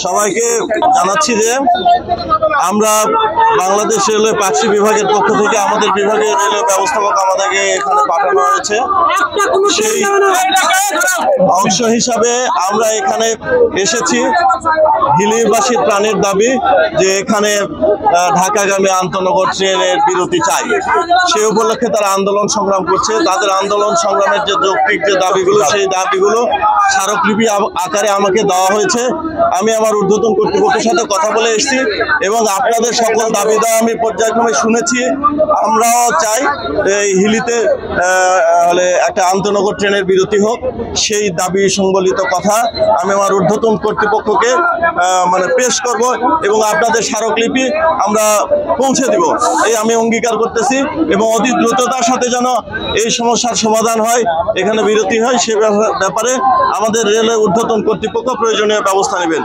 সবাইকে জানাচ্ছি যে আমরা বাংলাদেশ রেলওয়ে পাকশি বিভাগের পক্ষ থেকে আমাদের বিভাগের রেলওয়ে ব্যবস্থাপক আমাদেরকে এখানে পাঠানো হয়েছে। সেই অংশ হিসাবে আমরা এখানে এসেছি। হিলিবাসীর প্রাণের দাবি যে এখানে ঢাকাগামী আন্তনগর ট্রেনের বিরতি চাই। সেই উপলক্ষে তারা আন্দোলন সংগ্রাম করছে। তাদের আন্দোলন সংগ্রামের যে যৌক্তিক যে দাবিগুলো, সেই দাবিগুলো স্মারকলিপি আকারে আমাকে দেওয়া হয়েছে। আমি আমার ঊর্ধ্বতন কর্তৃপক্ষের সাথে কথা বলে এসেছি এবং আপনাদের সকল দাবি দেওয়া আমি পর্যায়ক্রমে শুনেছি। আমরাও চাই এই হিলিতে একটা আন্তনগর ট্রেনের বিরতি হোক। সেই দাবি সংবলিত কথা আমি আমার ঊর্ধ্বতন কর্তৃপক্ষকে পেশ করব এবং আপনাদের স্মারকলিপি আমরা পৌঁছে দিব, এই আমি অঙ্গীকার করতেছি। এবং অতি দ্রুততার সাথে যেন এই সমস্যার সমাধান হয়, এখানে বিরতি হয়, সে ব্যাপারে আমাদের রেলওয়ে ঊর্ধ্বতন কর্তৃপক্ষ প্রয়োজনীয় ব্যবস্থা নেবেন।